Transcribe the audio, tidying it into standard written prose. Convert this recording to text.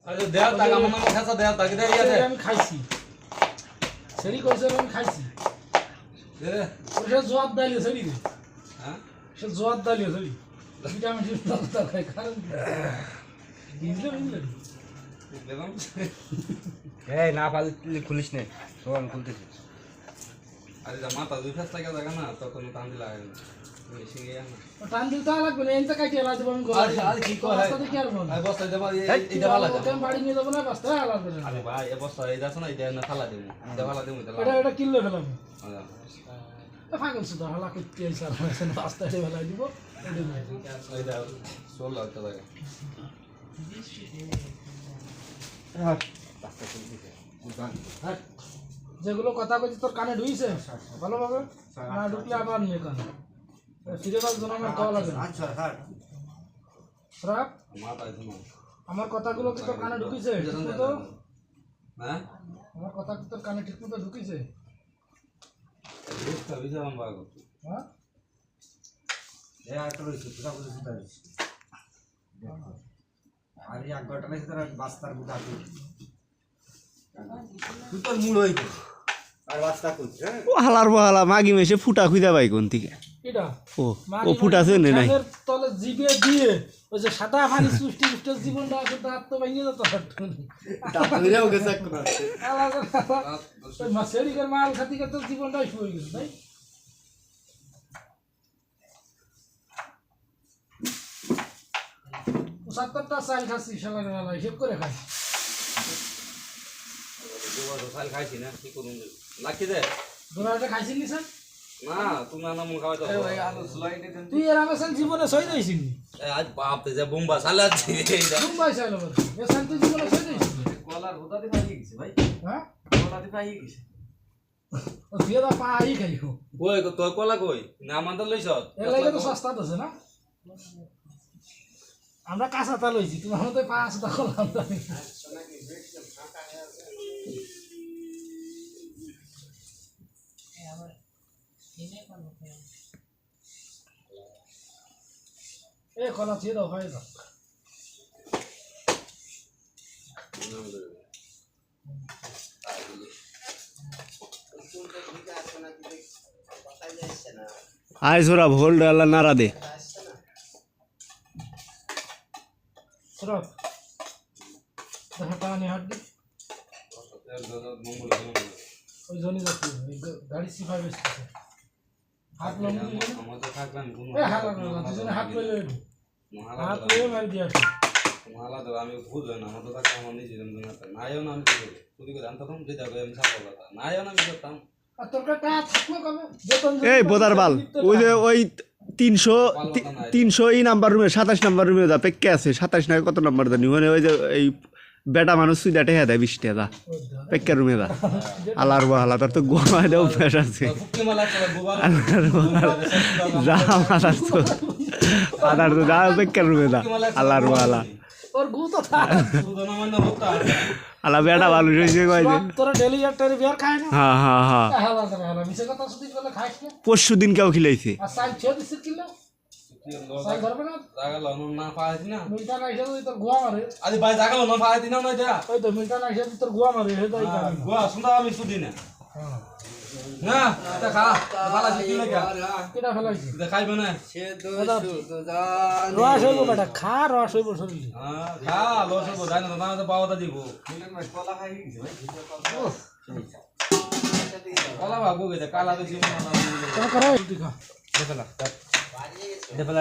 আরে দেও টাকা মন মন খাসা দেও টাকা দে ইয়া দে আমি খাইছি সেরি কইছে আমি খাইছি দে ওটা জবাব দাইলে সেরি দে হ্যাঁ সে জবাব দাইলে সেরি ভিটামিন ডি দরকার খাই কারণ বুঝলে দেখলাম এই না পারলে খুলিস নে তো আমি খুলতেছি আরে যা মাথা দুই ফেস লাগা জায়গা না তখন টান দিলা মেশিং ইয়া না টান দিতে লাগবে না এনতে কাটিয়ে আলাদা বন্ধ করে আরে কি কয় রাস্তা দিয়ে কি আর বল আরে বস্তা দেবা এইটা ভালো লাগে কেন বাড়ি নিয়ে যাব না রাস্তা আলাদা করে আরে ভাই এই বস্তা এই আছে না এটা না ফালা দেবো এটা ফালা দেবো এটা কিনলে ফেলাম আচ্ছা ফাগল সুদা হালা করতে আইসা রাস্তা রাস্তাতে ফেলাই দিব এইটা 16 লাখ টাকা যেগুলো কথা কইছি তোর কানে ঢুইছে ভালোভাবে না ঢুকলে আবার নিয়ে কানে ফিরে বাস জন্য আমার কল লাগে সরাব মাথা দিমু আমার কথাগুলো কি তোর কানে ঢুকিছে তো হ্যাঁ আমার কথা কি তোর কানে ঠিকমতো ঢুকিছে বুঝতে বিজাম বাগো হ্যাঁ এ আর তো রইছে পুরা পুরা সুতা রইছে দেখো আর এই আগটা নাই তার বাস্তার বুটা তুই তোর মূল হইতো আর বাস্তা কই হ্যাঁ ও হালার বহালা মাগি মেশে ফুটা খুঁজা পাই কোন থেকে এটা ও ফুটা আছে নে নাই ফ্যানের তলে জিবে দিয়ে ওই যে সাদা পানি সৃষ্টি সৃষ্টি জীবনটা আছে তার তো ভেঙে যেত তাড়াতাড়িও গেছে কোনা ওই মাছেরিকের মাল খাতি খাতে জীবনটাই শুয়ে গেছে তাই সত্তরটা চাল খাচ্ছি শালা গেলা হিসেব করে খাই দুবার সাল খাইছি না কি করুন লাকি দে দোরাটা খাইছিস নি স্যার না তুমি না মন খাওয়াই দাও ভাই আলু স্লাইডে দেন তুই এর আগে জীবনে সই দিয়েছিস আজ বাপ তে যা বোম্বা সালাচ্ছি মুম্বাই চাইলো বল এ শান্তি জীবনে সই দিয়েছিস কলার হুদাতে পাইয়ে গেছে ভাই হ্যাঁ কলাতে পাইয়ে গেছে ও তুই দা পাই খাইও কই তোর কলা কই না আমাদের লইছ এর লাগে তো সস্তা আছে না আমরা কাঁচা তা লইছি তুমি আমাদের পাঁচ টা করলাম এ কলা দিয়ে দাও ভাই দাও আয় ছোরা ভোল ডালা নাড়া দে সরব দেখা টানি হাট দি ওই জনি যাচ্ছে গাড়ি সিফাই বেসছে হাত লম্বি আমাদের থাকবেন কোন এ হাত না দুজনে হাত লইলে হাত লইলে মারি দিয়া মালা তো আমি ভুল হয় না আমাদের থাকতে আমার নিজে জন্য নাইও না আমি কি করব তুই করে জানতাম যে যাবে আমি ছাপা কথা নাইও না আমি করতাম আর তোর কাটা থাকলো কবে বেতন এই বোদার বাল ওই যে ওই 300 এই নাম্বার রুমে 27 নাম্বার রুমে যা পেক্কে আছে 27 না কত নাম্বার জানি মানে ওই যে এই বেটা মানুষ সুইদা টেহা দেয় 20 টাকা পেক্কে রুমে যা আলার বহালা তোর তো গোয়া দেও ফেস আছে ফুকি মালা চলে গোবা যা আলার তো আলার তো যা পেক্কে রুমে যা আলার বহালা ওর গু তো থাক সুদনা মানে হতা আলা বেটা ভালো হইছে কই যে তোরা ডেলি একটা বিয়ার খায় না হ্যাঁ হ্যাঁ হ্যাঁ হালা হালা মিছে কথা শুধু বলে খাইছ না পরশু দিন কেউ খিলাইছে আর সাইড ছেড়ে দিছিস কিলো সাইড ধরবে না জাগালো না পাইছি না মিলটা না এসে তোর গোয়া মারে আরে ভাই জাগালো না পাইছি না না যা ওই তো মিলটা না এসে তোর গোয়া মারে হে তাই কারণ গোয়া শুনতা আমি সুদি না না এটা খা ভালো আছে কি লাগা কিটা ফেলাইছি এটা খাইবে না সে তো তো জান রস হইব বেটা খা রস হইব শরীরে হ্যাঁ খা লস হবো জানো না তো পাওয়াটা দিব কলা খাই গেছে ভাই কলা ভাগো গেছে কালা বেশি না তোরা করো তুই খা দেফলা দেফলা